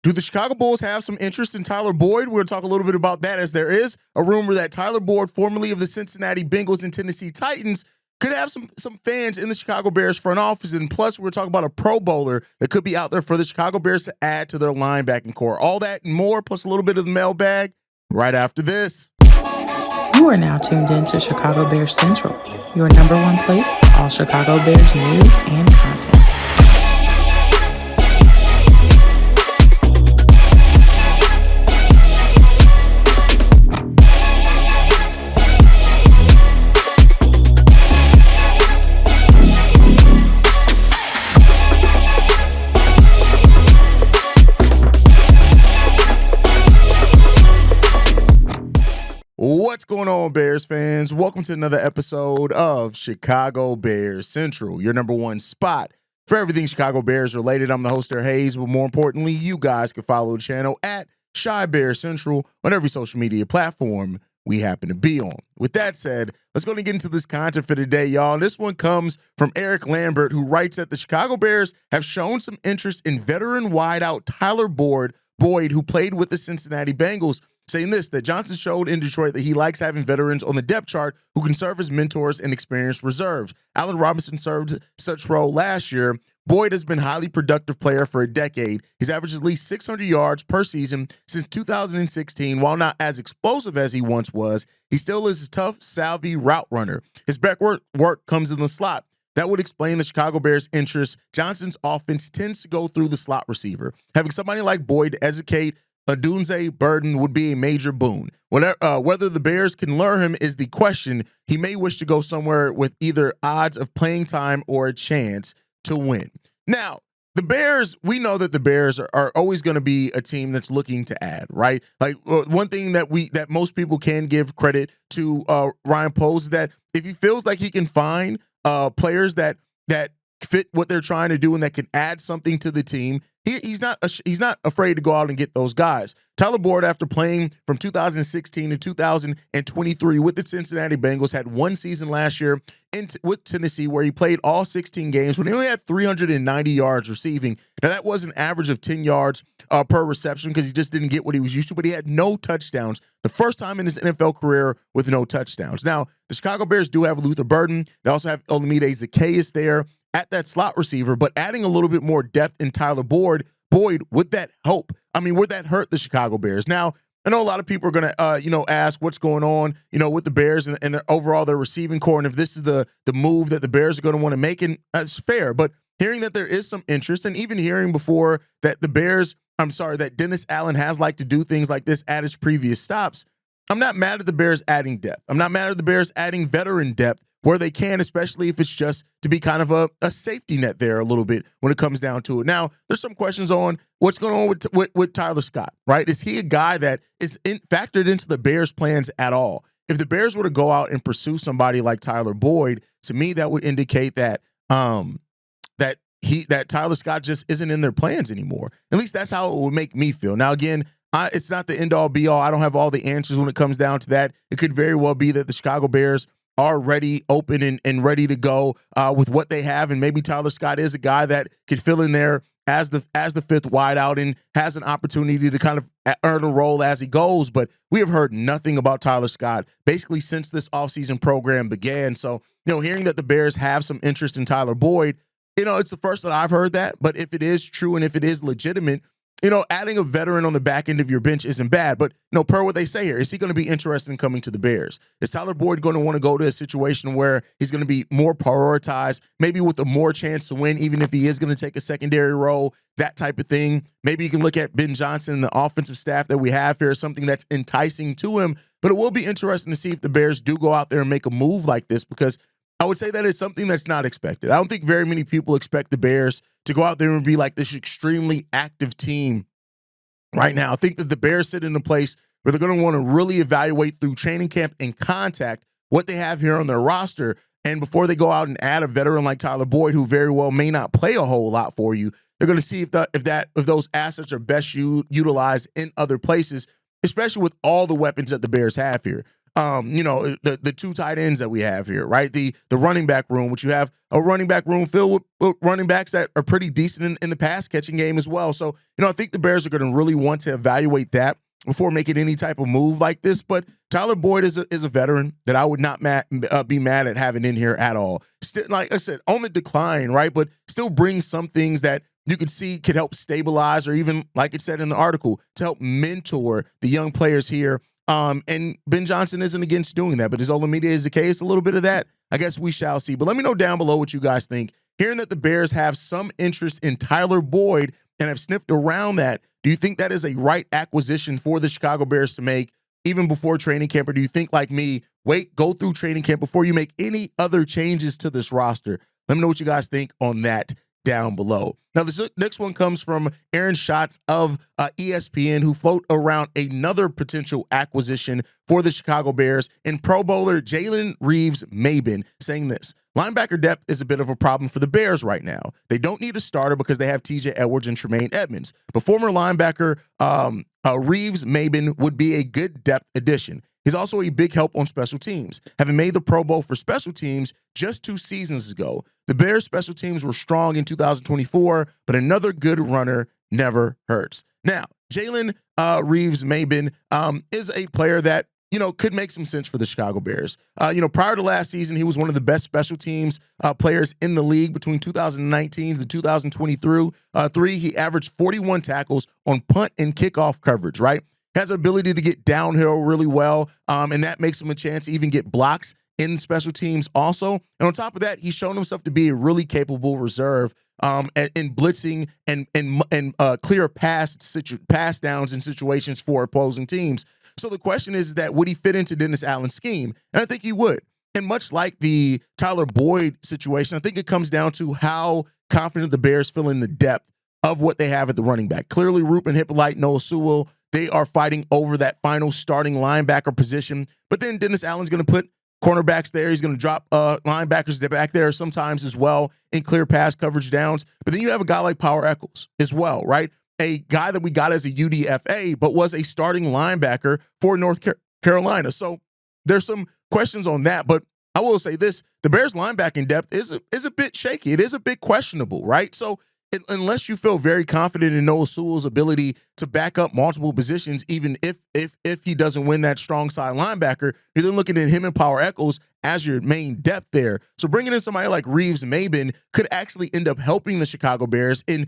Do the Chicago Bulls have some interest in Tyler Boyd? We're going to talk a little bit about that, as there is a rumor that Tyler Boyd, formerly of the Cincinnati Bengals and Tennessee Titans, could have some fans in the Chicago Bears front office. And plus, we're talking about a Pro Bowler that could be out there for the Chicago Bears to add to their linebacking core. All that and more, plus a little bit of the mailbag, right after this. You are now tuned in to Chicago Bears Central, your number one place for all Chicago Bears news and content. What's going on, Bears fans? Welcome to another episode of Chicago Bears Central, your number one spot for everything Chicago Bears related. I'm the host there, Hayes, but more importantly, you guys can follow the channel at Chi Bears Central on every social media platform we happen to be on. With that said, let's go and get into this content for today, y'all. And this one comes from Eric Lambert, who writes that the Chicago Bears have shown some interest in veteran wideout Tyler Boyd, who played with the Cincinnati Bengals, saying this, that Johnson showed in Detroit that he likes having veterans on the depth chart who can serve as mentors and experienced reserves. Allen Robinson served such role last year. Boyd has been a highly productive player for a decade. He's averaged at least 600 yards per season since 2016. While not as explosive as he once was, he still is a tough, savvy route runner. His back work comes in the slot. That would explain the Chicago Bears' interest. Johnson's offense tends to go through the slot receiver. Having somebody like Boyd to educate Odunze Burden would be a major boon. Whether the Bears can lure him is the question. He may wish to go somewhere with either odds of playing time or a chance to win. Now, the Bears, we know that the Bears are always going to be a team that's looking to add, right? Like one thing that most people can give credit to Ryan Poles is that if he feels like he can find players that fit what they're trying to do and that can add something to the team, he's not afraid to go out and get those guys. Tyler Boyd, after playing from 2016 to 2023 with the Cincinnati Bengals, had one season last year with Tennessee where he played all 16 games, but he only had 390 yards receiving. Now, that was an average of 10 yards per reception because he just didn't get what he was used to, but he had no touchdowns. The first time in his NFL career with no touchdowns. Now, the Chicago Bears do have Luther Burden. They also have Olamide Zaccheaus there at that slot receiver, but adding a little bit more depth in Tyler Boyd, would that help? I mean, would that hurt the Chicago Bears? Now, I know a lot of people are going to, ask what's going on, with the Bears and their receiving core, and if this is the move that the Bears are going to want to make, and that's fair. But hearing that there is some interest, and even hearing before that that Dennis Allen has liked to do things like this at his previous stops, I'm not mad at the Bears adding depth. I'm not mad at the Bears adding veteran depth where they can, especially if it's just to be kind of a safety net there a little bit when it comes down to it. Now, there's some questions on what's going on with Tyler Scott, right? Is he a guy that is factored into the Bears' plans at all? If the Bears were to go out and pursue somebody like Tyler Boyd, to me, that would indicate that that Tyler Scott just isn't in their plans anymore. At least that's how it would make me feel. Now, again, it's not the end-all, be-all. I don't have all the answers when it comes down to that. It could very well be that the Chicago Bears are ready, open, and ready to go with what they have, and maybe Tyler Scott is a guy that could fill in there as the fifth wideout and has an opportunity to kind of earn a role as he goes. But we have heard nothing about Tyler Scott basically since this offseason program began. So, hearing that the Bears have some interest in Tyler Boyd, it's the first that I've heard that. But if it is true and if it is legitimate, adding a veteran on the back end of your bench isn't bad. But, per what they say here, is he going to be interested in coming to the Bears? Is Tyler Boyd going to want to go to a situation where he's going to be more prioritized, maybe with a more chance to win, even if he is going to take a secondary role, that type of thing? Maybe you can look at Ben Johnson and the offensive staff that we have here as something that's enticing to him. But it will be interesting to see if the Bears do go out there and make a move like this, because I would say that it's something that's not expected. I don't think very many people expect the Bears to go out there and be like this extremely active team right now. I think that the Bears sit in a place where they're going to want to really evaluate through training camp and contact what they have here on their roster. And before they go out and add a veteran like Tyler Boyd, who very well may not play a whole lot for you, they're going to see if those assets are best utilized in other places, especially with all the weapons that the Bears have here. the two tight ends that we have here, right? The running back room, which you have a running back room filled with running backs that are pretty decent in the pass catching game as well. So, I think the Bears are going to really want to evaluate that before making any type of move like this. But Tyler Boyd is a veteran that I would not be mad at having in here at all. Still, like I said, on the decline, right? But still brings some things that you could see could help stabilize, or even, like it said in the article, to help mentor the young players here. And Ben Johnson isn't against doing that, but is Olamide is the case? A little bit of that, I guess we shall see. But let me know down below what you guys think. Hearing that the Bears have some interest in Tyler Boyd and have sniffed around that, do you think that is a right acquisition for the Chicago Bears to make even before training camp? Or do you think, like me, go through training camp before you make any other changes to this roster? Let me know what you guys think on that down below. Now, this next one comes from Aaron Schatz of ESPN, who float around another potential acquisition for the Chicago Bears in Pro Bowler Jalen Reeves Maben, saying this: linebacker depth is a bit of a problem for the Bears right now. They don't need a starter because they have TJ Edwards and Tremaine Edmonds. But former linebacker Reeves Maben would be a good depth addition. He's also a big help on special teams, having made the Pro Bowl for special teams just 2 seasons ago. The Bears' special teams were strong in 2024, but another good runner never hurts. Now, Jalen Reeves Maben is a player that, could make some sense for the Chicago Bears. Prior to last season, he was one of the best special teams players in the league between 2019 to 2023. He averaged 41 tackles on punt and kickoff coverage, right? Has the ability to get downhill really well, and that makes him a chance to even get blocks in special teams also. And on top of that, he's shown himself to be a really capable reserve in blitzing and clear pass downs in situations for opposing teams. So the question is that would he fit into Dennis Allen's scheme? And I think he would. And much like the Tyler Boyd situation, I think it comes down to how confident the Bears feel in the depth of what they have at the running back. Clearly, Ruben Hippolyte, Noah Sewell, they are fighting over that final starting linebacker position. But then Dennis Allen's going to put cornerbacks there. He's going to drop linebackers back there sometimes as well in clear pass coverage downs. But then you have a guy like Power Echols as well, right? A guy that we got as a UDFA, but was a starting linebacker for North Carolina. So there's some questions on that. But I will say this: the Bears' linebacking depth is a bit shaky. It is a bit questionable, right? So unless you feel very confident in Noah Sewell's ability to back up multiple positions, even if he doesn't win that strong side linebacker, you're then looking at him and Power Echols as your main depth there. So bringing in somebody like Reeves Maben could actually end up helping the Chicago Bears in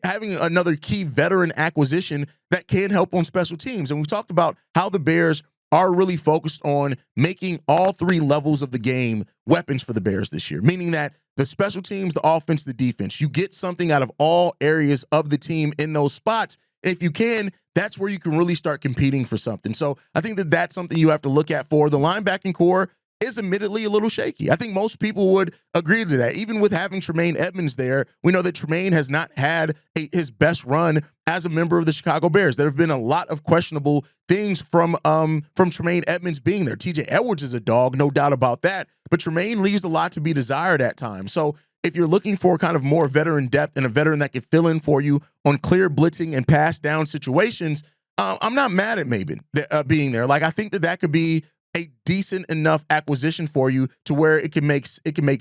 having another key veteran acquisition that can help on special teams. And we talked about how the Bears are really focused on making all 3 levels of the game weapons for the Bears this year, meaning that the special teams, the offense, the defense, you get something out of all areas of the team in those spots. And if you can, that's where you can really start competing for something. So I think that that's something you have to look at for the linebacking core. Is admittedly a little shaky. I think most people would agree to that. Even with having Tremaine Edmonds there, we know that Tremaine has not had his best run as a member of the Chicago Bears. There have been a lot of questionable things from Tremaine Edmonds being there. TJ Edwards is a dog, no doubt about that, but Tremaine leaves a lot to be desired at times. So if you're looking for kind of more veteran depth and a veteran that can fill in for you on clear blitzing and pass down situations, I'm not mad at Maben being there. Like, I think that could be a decent enough acquisition for you to where it can make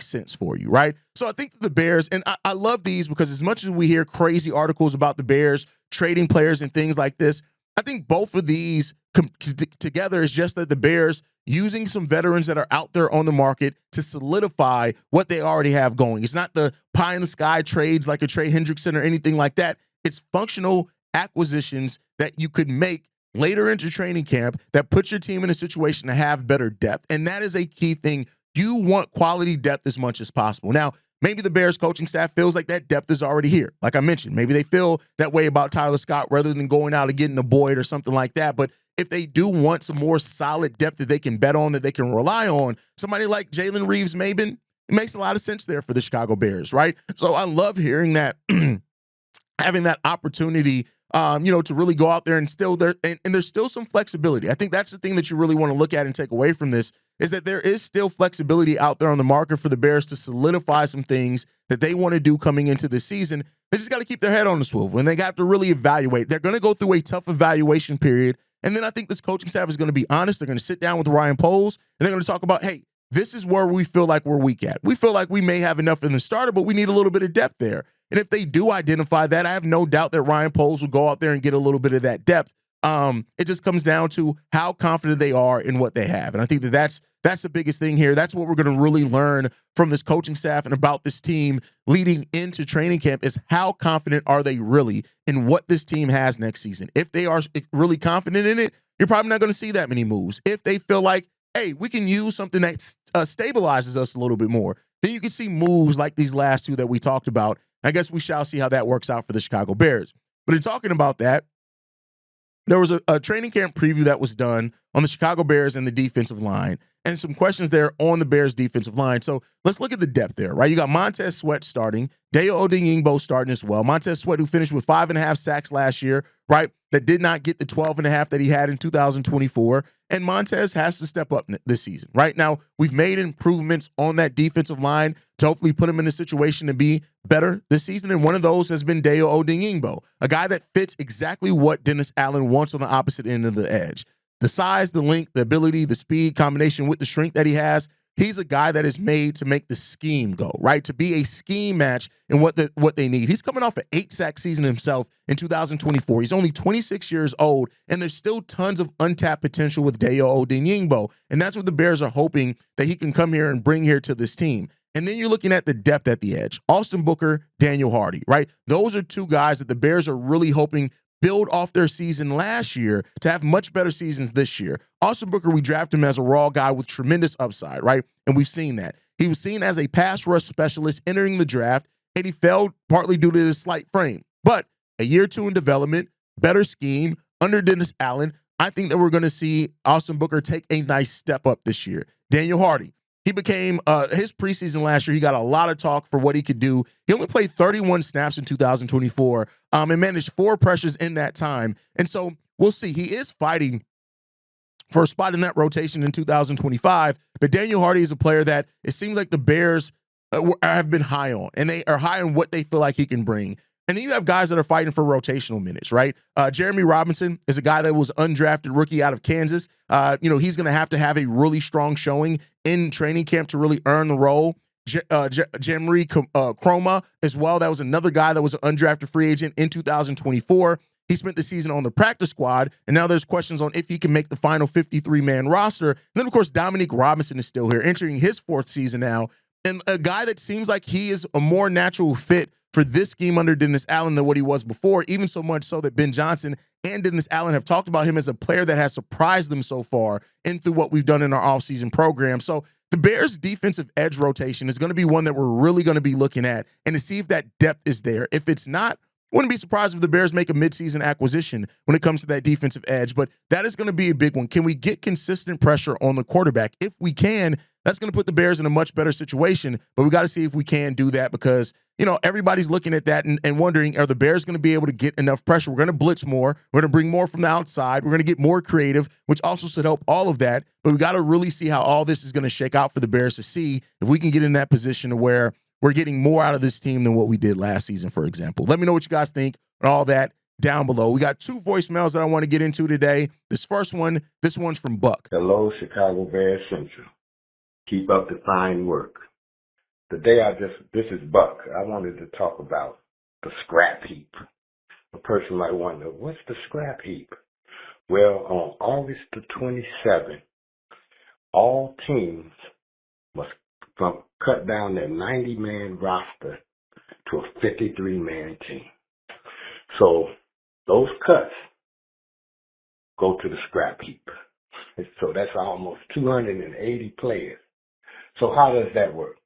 sense for you, right? So I think that the Bears, and I love these because as much as we hear crazy articles about the Bears trading players and things like this, I think both of these together is just that the Bears using some veterans that are out there on the market to solidify what they already have going. It's not the pie in the sky trades like a Trey Hendrickson or anything like that. It's functional acquisitions that you could make later into training camp that puts your team in a situation to have better depth. And that is a key thing. You want quality depth as much as possible. Now, maybe the Bears coaching staff feels like that depth is already here. Like I mentioned, maybe they feel that way about Tyler Scott rather than going out and getting a Boyd or something like that. But if they do want some more solid depth that they can bet on, that they can rely on, somebody like Jalen Reeves Maben, it makes a lot of sense there for the Chicago Bears, right? So I love hearing that, having that opportunity to really go out there and still there, and there's still some flexibility. I think that's the thing that you really want to look at and take away from this, is that there is still flexibility out there on the market for the Bears to solidify some things that they want to do coming into the season. They just got to keep their head on the swivel, and they got to really evaluate. They're going to go through a tough evaluation period And then I think this coaching staff is going to be honest. They're going to sit down with Ryan Poles, and they're going to talk about, hey, this is where we feel like we're weak at. We feel like we may have enough in the starter, but we need a little bit of depth there. And if they do identify that, I have no doubt that Ryan Poles will go out there and get a little bit of that depth. It just comes down to how confident they are in what they have. And I think that that's the biggest thing here. That's what we're going to really learn from this coaching staff and about this team leading into training camp is how confident are they really in what this team has next season. If they are really confident in it, you're probably not going to see that many moves. If they feel like, hey, we can use something that stabilizes us a little bit more, then you can see moves like these last two that we talked about. I guess we shall see how that works out for the Chicago Bears. But in talking about that, there was a training camp preview that was done on the Chicago Bears and the defensive line, and some questions there on the Bears defensive line. So let's look at the depth there, right? You got Montez Sweat starting, Dayo Odeyingbo starting as well. Montez Sweat, who finished with 5.5 sacks last year, right? That did not get the 12.5 that he had in 2024. And Montez has to step up this season, right? Now, we've made improvements on that defensive line to hopefully put him in a situation to be better this season. And one of those has been Dayo Odeyingbo, a guy that fits exactly what Dennis Allen wants on the opposite end of the edge. The size, the length, the ability, the speed, combination with the strength that he has. He's a guy that is made to make the scheme go, right? To be a scheme match in what they need. He's coming off an 8-sack season himself in 2024. He's only 26 years old, and there's still tons of untapped potential with Dayo Odeyingbo. And that's what the Bears are hoping that he can come here and bring here to this team. And then you're looking at the depth at the edge. Austin Booker, Daniel Hardy, right? Those are two guys that the Bears are really hoping build off their season last year to have much better seasons this year. Austin Booker, we drafted him as a raw guy with tremendous upside, right? And we've seen that. He was seen as a pass rush specialist entering the draft, and he failed partly due to his slight frame. But a year or two in development, better scheme, under Dennis Allen, I think that we're going to see Austin Booker take a nice step up this year. Daniel Hardy, he became his preseason last year. He got a lot of talk for what he could do. He only played 31 snaps in 2024 and managed 4 pressures in that time. And so we'll see. He is fighting for a spot in that rotation in 2025. But Daniel Hardy is a player that it seems like the Bears have been high on, and they are high on what they feel like he can bring. And then you have guys that are fighting for rotational minutes, right? Jeremy Robinson is a guy that was undrafted rookie out of Kansas. He's going to have a really strong showing in training camp to really earn the role. Jamari Chroma as well. That was another guy that was an undrafted free agent in 2024. He spent the season on the practice squad, and now there's questions on if he can make the final 53-man roster. And then, of course, Dominique Robinson is still here, entering his 4th season now, and a guy that seems like he is a more natural fit for this scheme under Dennis Allen than what he was before, even so much so that Ben Johnson and Dennis Allen have talked about him as a player that has surprised them so far and through what we've done in our offseason program. So the Bears' defensive edge rotation is going to be one that we're really going to be looking at and to see if that depth is there. If it's not, wouldn't be surprised if the Bears make a midseason acquisition when it comes to that defensive edge, but that is going to be a big one. Can we get consistent pressure on the quarterback? If we can, that's going to put the Bears in a much better situation, but we got to see if we can do that because, everybody's looking at that and wondering, are the Bears going to be able to get enough pressure? We're going to blitz more. We're going to bring more from the outside. We're going to get more creative, which also should help all of that, but we got to really see how all this is going to shake out for the Bears to see if we can get in that position to where we're getting more out of this team than what we did last season, for example. Let me know what you guys think and all that down below. We got 2 voicemails that I want to get into today. This one's from Buck. Hello, Chicago Bears Central. Keep up the fine work. This is Buck. I wanted to talk about the scrap heap. A person might wonder, what's the scrap heap? Well, on August the 27th, all teams must cut down their 90-man roster to a 53-man team. So those cuts go to the scrap heap. So that's almost 280 players. So how does that work?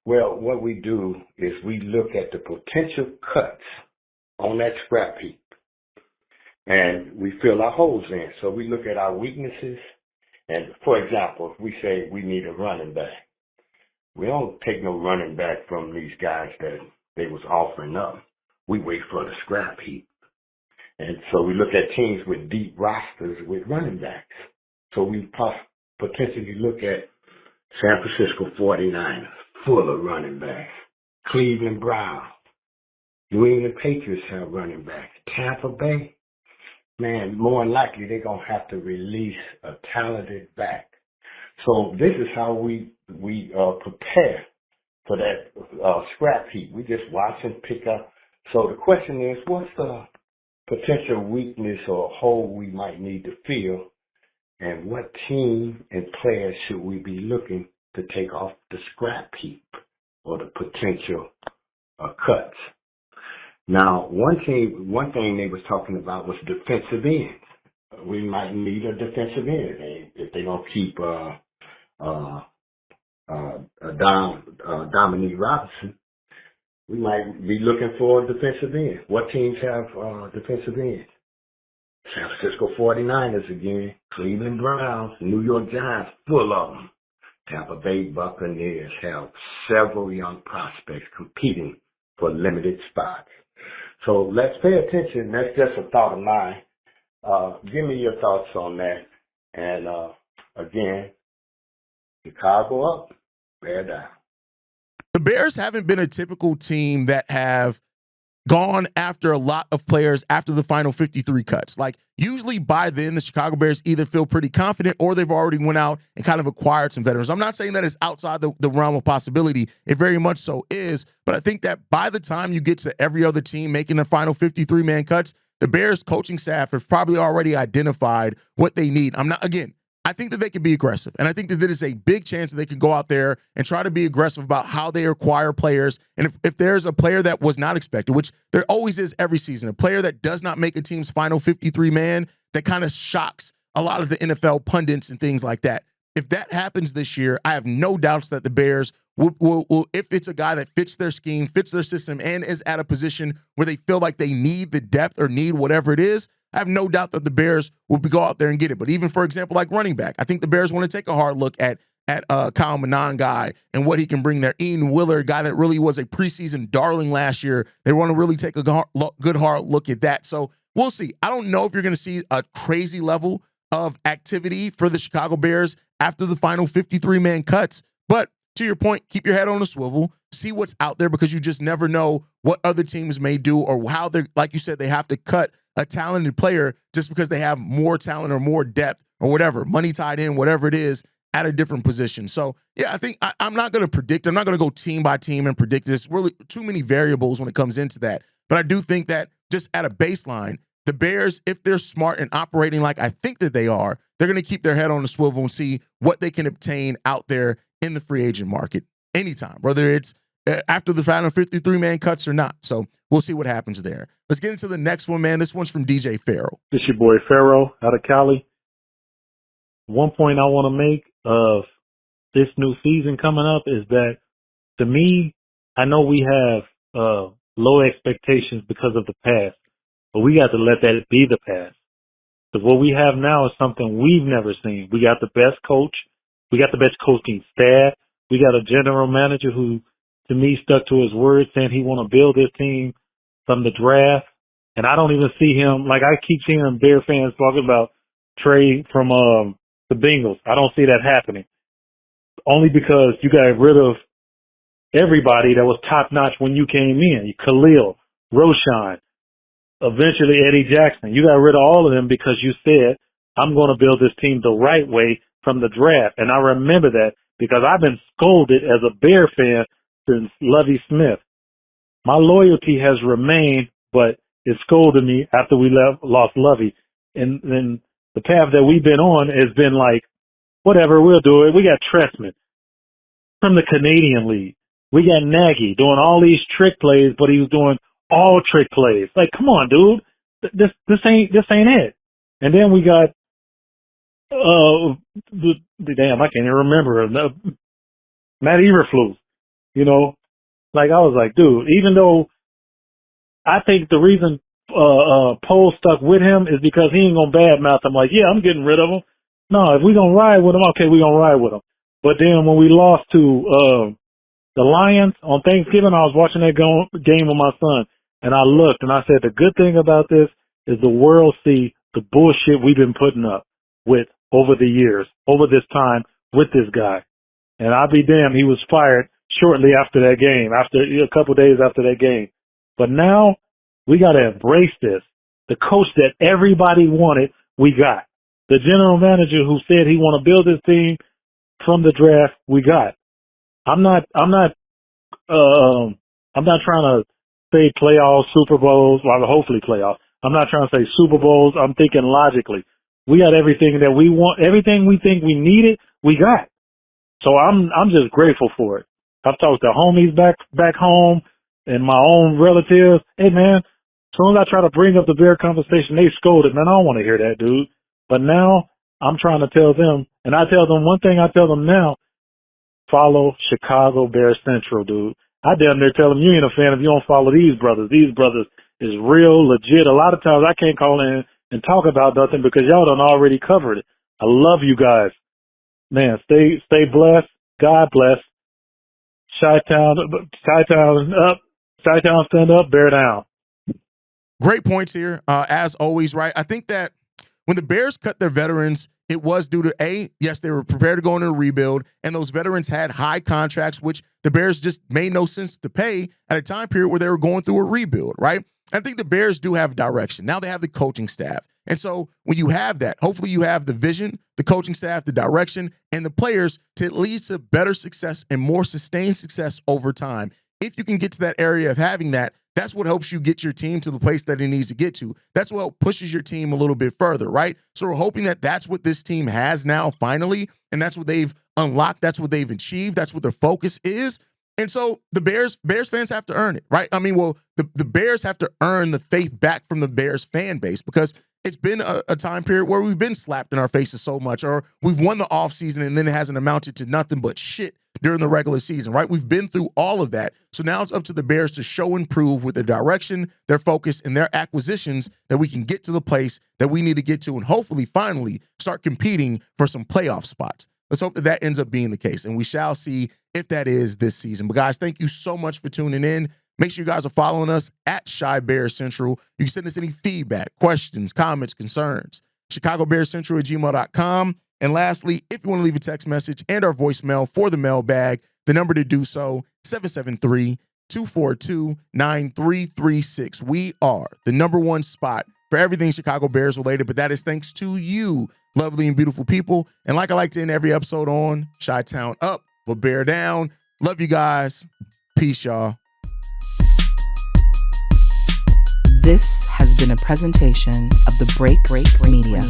Well, what we do is we look at the potential cuts on that scrap heap, and we fill our holes in. So we look at our weaknesses, and for example, if we say we need a running back, we don't take no running back from these guys that they was offering up. We wait for the scrap heap. And so we look at teams with deep rosters with running backs. So we potentially look at San Francisco 49ers, full of running backs. Cleveland Browns. New England Patriots have running backs. Tampa Bay, man, more than likely they're going to have to release a talented back. So this is how we prepare for that scrap heap. We just watch and pick up. So the question is, what's the potential weakness or hole we might need to fill, and what team and players should we be looking to take off the scrap heap or the potential cuts? Now, one thing they was talking about was defensive ends. We might need a defensive end if they're gonna keep Dominique Robinson. We might be looking for a defensive end. What teams have defensive ends? San Francisco 49ers again, Cleveland Browns, New York Giants, full of them. Tampa Bay Buccaneers have several young prospects competing for limited spots. So let's pay attention. That's just a thought of mine. Give me your thoughts on that. And again, Chicago up, Bear down. The Bears haven't been a typical team that have gone after a lot of players after the final 53 cuts. Like, usually by then, the Chicago Bears either feel pretty confident or they've already went out and kind of acquired some veterans. I'm not saying that it's outside the realm of possibility. It very much so is. But I think that by the time you get to every other team making the final 53-man cuts, the Bears coaching staff have probably already identified what they need. I think that they can be aggressive, and I think that there is a big chance that they can go out there and try to be aggressive about how they acquire players. And if there's a player that was not expected, which there always is every season, a player that does not make a team's final 53-man, that kind of shocks a lot of the NFL pundits and things like that. If that happens this year, I have no doubts that the Bears will, if it's a guy that fits their scheme, fits their system, and is at a position where they feel like they need the depth or need whatever it is, I have no doubt that the Bears will go out there and get it. But even, for example, like running back, I think the Bears want to take a hard look at Kyle Manon guy and what he can bring there. Ian Willard, guy that really was a preseason darling last year. They want to really take a good hard look at that. So we'll see. I don't know if you're going to see a crazy level of activity for the Chicago Bears after the final 53-man cuts. But to your point, keep your head on a swivel, see what's out there, because you just never know what other teams may do or how they're, like you said, they have to cut a talented player just because they have more talent or more depth or whatever, money tied in, whatever it is, at a different position. So, yeah, I think I'm not going to predict. I'm not going to go team by team and predict this. Really too many variables when it comes into that. But I do think that just at a baseline, the Bears, if they're smart and operating like I think that they are, they're going to keep their head on the swivel and see what they can obtain out there in the free agent market anytime, whether it's after the final 53-man cuts or not. So we'll see what happens there. Let's get into the next one, man. This one's from DJ Pharaoh. This your boy Pharaoh out of Cali. One point I want to make of this new season coming up is that, to me, I know we have low expectations because of the past, but we got to let that be the past. Because what we have now is something we've never seen. We got the best coach. We got the best coaching staff. We got a general manager who, to me, stuck to his word, saying he want to build this team from the draft. And I don't even see him, like I keep seeing Bear fans talking about trade from the Bengals. I don't see that happening. Only because you got rid of everybody that was top-notch when you came in. Khalil, Roshan, eventually Eddie Jackson. You got rid of all of them because you said, I'm going to build this team the right way from the draft. And I remember that because I've been scolded as a Bear fan since Lovie Smith. My loyalty has remained, but it scolded me after we lost Lovie. And then the path that we've been on has been like, whatever, we'll do it. We got Tressman from the Canadian League. We got Nagy doing all these trick plays, but he was doing all trick plays. Like, come on, dude. This ain't it. And then we got damn, I can't even remember. Matt Eberflus. You know, like I was like, dude, even though I think the reason Poe stuck with him is because he ain't gonna badmouth him like, yeah, I'm getting rid of him. No, if we gonna ride with him, okay, we gonna ride with him. But then when we lost to the Lions on Thanksgiving, I was watching that game with my son, and I looked and I said, the good thing about this is the world see the bullshit we've been putting up with over the years, over this time with this guy. And I'll be damned, he was fired shortly after that game, after a couple days after that game. But now we got to embrace this. The coach that everybody wanted, we got. The general manager who said he want to build his team from the draft, we got. I'm not trying to say playoffs, Super Bowls, well, hopefully playoffs. I'm not trying to say Super Bowls. I'm thinking logically. We got everything that we want, everything we think we needed, we got. So I'm just grateful for it. I've talked to homies back home and my own relatives. Hey man, as soon as I try to bring up the Bear conversation, they scolded. Man, I don't want to hear that, dude. But now I'm trying to tell them, and I tell them one thing I tell them now, follow Chicago Bears Central, dude. I damn near tell them you ain't a fan if you don't follow these brothers. These brothers is real, legit. A lot of times I can't call in and talk about nothing because y'all done already covered it. I love you guys. Man, stay blessed. God bless. Chi-Town up. Chi-Town stand up, bear down. Great points here, as always, right? I think that when the Bears cut their veterans, it was due to yes, they were prepared to go into a rebuild, and those veterans had high contracts, which the Bears just made no sense to pay at a time period where they were going through a rebuild, right? I think the Bears do have direction. Now they have the coaching staff. And so when you have that, hopefully you have the vision, the coaching staff, the direction, and the players to lead to better success and more sustained success over time. If you can get to that area of having that, that's what helps you get your team to the place that it needs to get to. That's what pushes your team a little bit further, right? So we're hoping that that's what this team has now finally, and that's what they've unlocked. That's what they've achieved. That's what their focus is. And so the Bears fans have to earn it, right? I mean, well, the Bears have to earn the faith back from the Bears fan base because it's been a time period where we've been slapped in our faces so much, or we've won the offseason and then it hasn't amounted to nothing but shit during the regular season, right? We've been through all of that. So now it's up to the Bears to show and prove with their direction, their focus, and their acquisitions that we can get to the place that we need to get to and hopefully finally start competing for some playoff spots. Let's hope that that ends up being the case, and we shall see if that is this season. But guys, thank you so much for tuning in. Make sure you guys are following us at Chi Bears Central. You can send us any feedback, questions, comments, concerns. ChicagoBearsCentral@gmail.com. And lastly, if you want to leave a text message and our voicemail for the mailbag, the number to do so, 773-242-9336. We are the #1 spot for everything Chicago Bears related, but that is thanks to you, lovely and beautiful people. And like I like to end every episode on, Chi-Town up, but bear down. Love you guys. Peace, y'all. This has been a presentation of the Break Media.